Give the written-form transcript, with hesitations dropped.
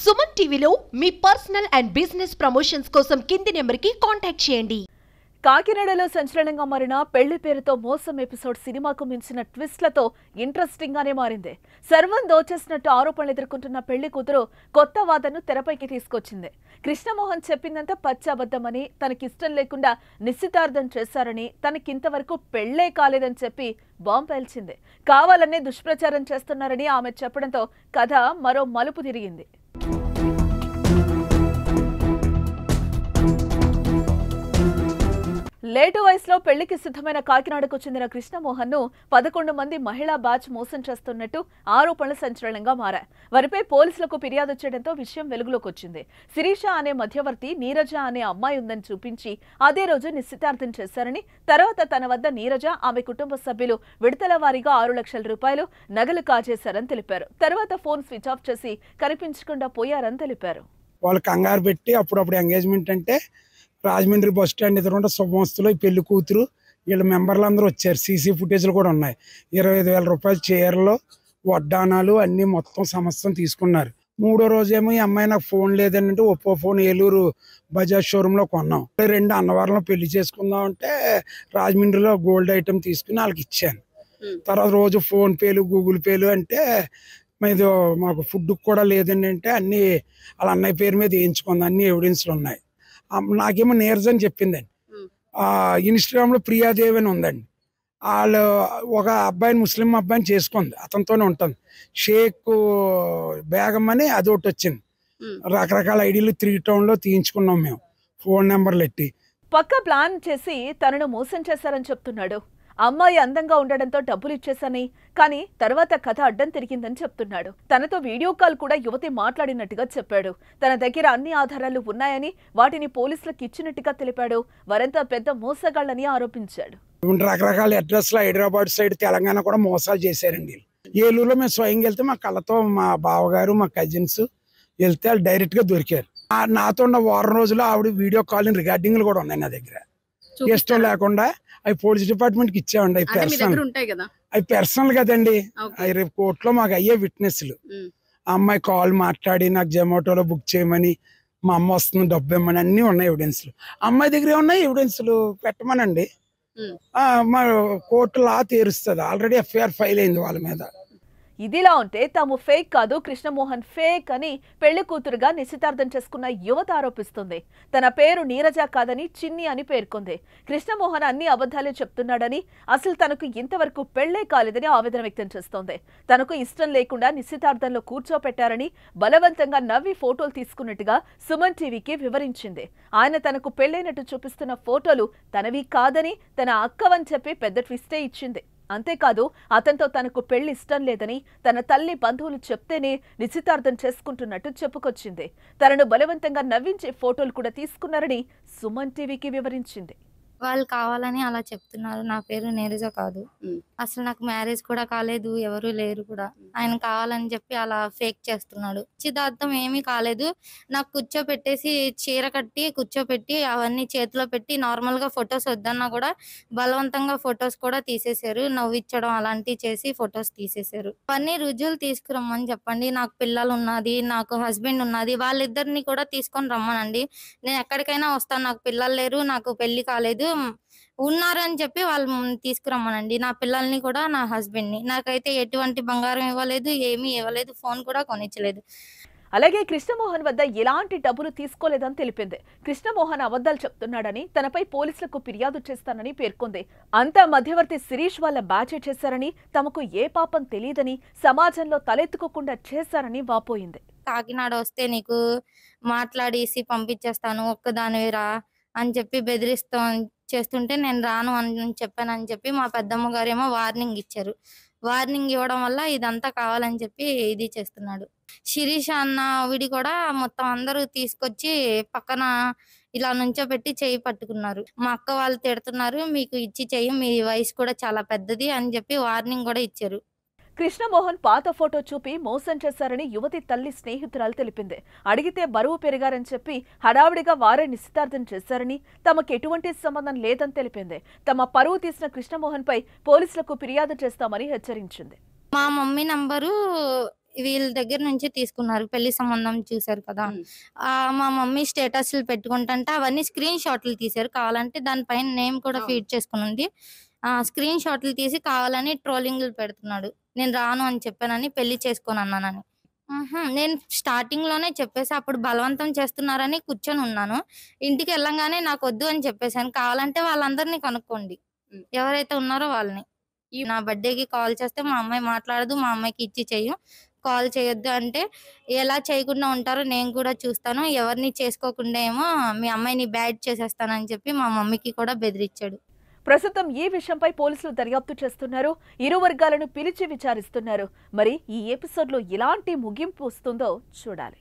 సుమన్ టీవీలో మీ personal and business promotions కోసం కింది నెంబర్కి కాంటాక్ట్ చేయండి. కాకినాడలో సంచలనంగా మారిన పెళ్లి పేరుతో మోసం ఎపిసోడ్ సినిమాకు మించిన ట్విస్ట్లతో ఇంట్రెస్టింగ్ గానే మారింది. సర్వం దోచేసినట్టు ఆరోపణలు ఎదుర్కొంటున్న పెళ్లి కూతురు కొత్త వాదనను తెరపైకి తీసుకొచ్చింది. కృష్ణమోహన్ చెప్పిందంతా పచ్చాబద్దమని, తనకిష్టం లేకుండా నిశ్చితార్థం చేశారని, తనకింతవరకు పెళ్లే కాలేదని చెప్పి బాంబు పేల్చింది. కావాలనే దుష్ప్రచారం చేస్తున్నారని ఆమె చెప్పడంతో కథ మరో మలుపు తిరిగింది. లేటు వయసులో పెళ్లికి సిద్ధమైన కాకినాడకు చెందిన కృష్ణమోహన్ ను 11 మంది మహిళా బ్యాచ్ మోసం చేస్తున్నట్టు ఆరోపణలు సంచలనంగా మారాయి. వారిపై పోలీసులకు ఫిర్యాదు చేయడంతో విషయం వెలుగులోకి వచ్చింది. శిరీష అనే మధ్యవర్తి నీరజ అనే అమ్మాయి ఉందని చూపించి అదే రోజు నిశ్చితార్థం చేశారని, తర్వాత తన వద్ద నీరజ, ఆమె కుటుంబ సభ్యులు విడతల వారీగా 6 లక్షల రూపాయలు నగలు కాజేశారని తెలిపారు. తర్వాత ఫోన్ స్విచ్ ఆఫ్ చేసి కనిపించకుండా పోయారని తెలిపారు. వాళ్ళు కంగారు పెట్టి అప్పుడప్పుడు ఎంగేజ్మెంట్ అంటే రాజమండ్రి బస్ స్టాండ్ ఎదురుంటే శుభమస్తులో ఈ పెళ్లి కూతురు వీళ్ళ మెంబర్లు అందరూ వచ్చారు. సీసీ ఫుటేజ్లు కూడా ఉన్నాయి. 25,000 రూపాయల చీరలు, వడ్డానాలు అన్నీ మొత్తం సమస్తం తీసుకున్నారు. మూడో రోజేమో ఈ అమ్మాయి నాకు ఫోన్ లేదంటే ఒప్పో ఫోన్ ఏలూరు బజాజ్ షోరూంలో కొన్నాం. 2 అన్నవరంలో పెళ్లి చేసుకుందాం అంటే రాజమండ్రిలో గోల్డ్ ఐటమ్ తీసుకుని వాళ్ళకి ఇచ్చాను. తర్వాత రోజు ఫోన్ పేలు, గూగుల్ పేలు అంటే ఇది మాకు ఫుడ్ కూడా లేదండి అంటే అన్నీ వాళ్ళ అన్నయ్య పేరు మీద వేయించుకుంది. అన్ని ఎవిడెన్స్లు ఉన్నాయి. నాకేమో నీరజ్ అని చెప్పిందండి. ఇన్స్టాగ్రామ్లో ప్రియాదేవి అని ఉందండి. వాళ్ళు ఒక అబ్బాయిని, ముస్లిం అబ్బాయిని చేసుకుంది, అతనితోనే ఉంటుంది. షేక్ బేగం అని అది ఒకటి వచ్చింది. రకరకాల ఐడీలు 3 టౌన్లో తీయించుకున్నాం మేము, ఫోన్ నెంబర్లు ఎట్టి. పక్క ప్లాన్ చేసి తనను మోసం చేశారని చెప్తున్నాడు. అమ్మాయి అందంగా ఉండడంతో డబ్బులు ఇచ్చేసని, కానీ తర్వాత కథ అడ్డం తిరిగిందని చెప్తున్నాడు. తనతో వీడియో కాల్ కూడా యువతి మాట్లాడినట్టుగా చెప్పాడు. తన దగ్గర అన్ని ఆధారాలు ఉన్నాయని, వాటిని పోలీసులకు ఇచ్చినట్టుగా తెలిపాడు. వారంతా పెద్ద మోసగాళ్లని ఆరోపించాడు. రకరకాల అడ్రస్లు హైదరాబాద్ సైడ్, తెలంగాణ కూడా మోసాలు చేశారండి. ఏలూరులో మేము స్వయంగా వెళ్తే మా కళ్ళతో మా బావగారు, మా కజిన్స్ వెళ్తే వాళ్ళు డైరెక్ట్ గా దొరికారు. నాతో ఉన్న వారం రోజులు ఆవిడ వీడియో కాలింగ్ రికార్డింగ్లు కూడా ఉన్నాయి నా దగ్గర. ఇష్టం లేకుండా అవి పోలీస్ డిపార్ట్మెంట్ కి ఇచ్చామండి. అవి పర్సనల్ కదండి. అవి రేపు కోర్టులో మాకు అయ్యే విట్నెస్లు. ఆ అమ్మాయి కాల్ మాట్లాడి నాకు జొమాటోలో బుక్ చేయమని, మా అమ్మ వస్తుంది డబ్బు ఇవ్వమని అన్ని ఉన్నాయి ఎవిడెన్స్లు. అమ్మాయి దగ్గర ఉన్నాయి ఎవిడెన్స్లు, పెట్టమనండి. మా కోర్టు లా తీరుస్తుంది. ఆల్రెడీ ఎఫ్ఐఆర్ ఫైల్ అయింది వాళ్ళ మీద. ఇదిలా ఉంటే తాము ఫేక్ కాదు, కృష్ణమోహన్ ఫేక్ అని పెళ్లి కూతురుగా నిశ్చితార్థం చేసుకున్న యువత ఆరోపిస్తుంది. తన పేరు నీరజ కాదని చిన్ని అని పేర్కొంది. కృష్ణమోహన్ అన్ని అబద్ధాలే చెప్తున్నాడని, అసలు తనకు ఇంతవరకు పెళ్లే కాలేదని ఆవేదన వ్యక్తం చేస్తోంది. తనకు ఇష్టం లేకుండా నిశ్చితార్థంలో కూర్చోపెట్టారని, బలవంతంగా నవ్వి ఫోటోలు తీసుకున్నట్టుగా సుమన్ టీవీకి వివరించింది. ఆయన తనకు పెళ్లైనట్టు చూపిస్తున్న ఫోటోలు తనవి కాదని, తన అక్కవని చెప్పి పెద్ద ట్విస్టే ఇచ్చింది. అంతేకాదు, అతనితో తనకు పెళ్లి ఇష్టం లేదని తన తల్లి బంధువులు చెప్తేనే నిశ్చితార్థం చేసుకుంటున్నట్టు చెప్పుకొచ్చింది. తనను బలవంతంగా నవ్వించే ఫోటోలు కూడా తీసుకున్నారని సుమన్ టీవీకి వివరించింది. వాళ్ళు కావాలని అలా చెప్తున్నారు. నా పేరు నీరజ కాదు, అసలు నాకు మ్యారేజ్ కూడా కాలేదు, ఎవరు లేరు కూడా. ఆయన కావాలని చెప్పి అలా ఫేక్ చేస్తున్నాడు. నిశ్చితార్థం ఏమీ కాలేదు. నాకు కూర్చోపెట్టేసి చీర కట్టి కూర్చోపెట్టి అవన్నీ చేతిలో పెట్టి నార్మల్ గా ఫొటోస్ వద్దన్నా కూడా బలవంతంగా ఫొటోస్ కూడా తీసేశారు. నవ్విచ్చడం అలాంటివి చేసి ఫొటోస్ తీసేశారు. అవన్నీ రుజువులు తీసుకురమ్మని చెప్పండి. నాకు పిల్లలు ఉన్నది, నాకు హస్బెండ్ ఉన్నది, వాళ్ళిద్దరిని కూడా తీసుకొని రమ్మనండి. నేను ఎక్కడికైనా వస్తాను. నాకు పిల్లలు లేరు, నాకు పెళ్లి కాలేదు, ఉన్నారని చెప్పి వాళ్ళు తీసుకురమ్మనండి. నా పిల్లల్ని కూడా, నా హస్బెండ్ ని. నాకైతే ఎటువంటి బంగారం ఇవ్వలేదు, ఏమీ ఇవ్వలేదు, ఫోన్ కూడా కొనిచ్చలేదు. అలాగే కృష్ణమోహన్ వద్ద ఎలాంటి డబ్బులు తీసుకోలేదని తెలిపింది. కృష్ణమోహన్ అబద్ధాలు చెప్తున్నాడని, తనపై పోలీసులకు ఫిర్యాదు చేస్తానని పేర్కొంది. అంతా మధ్యవర్తి శిరీష్ వాళ్ళ బ్యాచే చేశారని, తమకు ఏ పాపం తెలియదని, సమాజంలో తలెత్తుకోకుండా చేశారని వాపోయింది. కాకినాడ వస్తే నీకు మాట్లాడేసి పంపించేస్తాను, ఒక్కదానివిరా అని చెప్పి బెదిరిస్తూ చేస్తుంటే నేను రాను అని చెప్పానని చెప్పి మా పెద్దమ్మ గారేమో వార్నింగ్ ఇచ్చారు. వార్నింగ్ ఇవ్వడం వల్ల ఇదంతా కావాలని చెప్పి ఇది చేస్తున్నాడు. శిరీష అన్న ఆవిడి కూడా మొత్తం అందరూ తీసుకొచ్చి పక్కన ఇలా నుంచోబెట్టి చెయ్యి పట్టుకున్నారు. మా అక్క వాళ్ళు తిడుతున్నారు, మీకు ఇచ్చి చెయ్యి, మీ వయసు కూడా చాలా పెద్దది అని చెప్పి వార్నింగ్ కూడా ఇచ్చారు. కృష్ణమోహన్ పాత ఫోటో చూపి మోసం చేశారని యువతి తల్లి స్నేహితురాలు తెలిపింది. అడిగితే బరువు పెరిగారని చెప్పి హడావిడిగా వారే నిశ్చితార్థం చేశారని, తమకు ఎటువంటి సంబంధం లేదని తెలిపింది. తమ పరువు తీసిన కృష్ణమోహన్ పై పోలీసులకు ఫిర్యాదు చేస్తామని హెచ్చరించింది. మా మమ్మీ నంబరు వీళ్ళ దగ్గర నుంచి తీసుకున్నారు. పెళ్లి సంబంధం చూసారు కదా, మా మమ్మీ స్టేటస్లు పెట్టుకుంటుంటే అవన్నీ స్క్రీన్ షాట్లు తీశారు. కావాలంటే దానిపైన నేమ్ కూడా ఫీడ్ చేసుకుని ఉంది. స్క్రీన్ షాట్లు తీసి కావాలని ట్రోలింగ్లు పెడుతున్నాడు. నేను రాను అని చెప్పానని, పెళ్లి చేసుకోను అన్నానని. నేను స్టార్టింగ్ లోనే చెప్పేసి అప్పుడు బలవంతం చేస్తున్నారని కూర్చొని ఉన్నాను. ఇంటికి వెళ్ళంగానే నాకు వద్దు అని చెప్పేసాను. కావాలంటే వాళ్ళందరినీ కనుక్కోండి, ఎవరైతే ఉన్నారో వాళ్ళని. నా బర్త్డేకి కాల్ చేస్తే మా అమ్మాయి మాట్లాడదు, మా అమ్మాయికి ఇచ్చి చెయ్యం, కాల్ చేయొద్దు అంటే ఎలా చేయకుండా ఉంటారో నేను కూడా చూస్తాను, ఎవరిని చేసుకోకుండా ఏమో మీ అమ్మాయిని బ్యాడ్ చేసేస్తానని చెప్పి మా మమ్మీకి కూడా బెదిరించాడు. ప్రస్తుతం ఈ విషయంపై పోలీసులు దర్యాప్తు చేస్తున్నారు. ఇరు వర్గాలను పిలిచి విచారిస్తున్నారు. మరి ఈ ఎపిసోడ్లో ఎలాంటి ముగింపు వస్తుందో చూడాలి.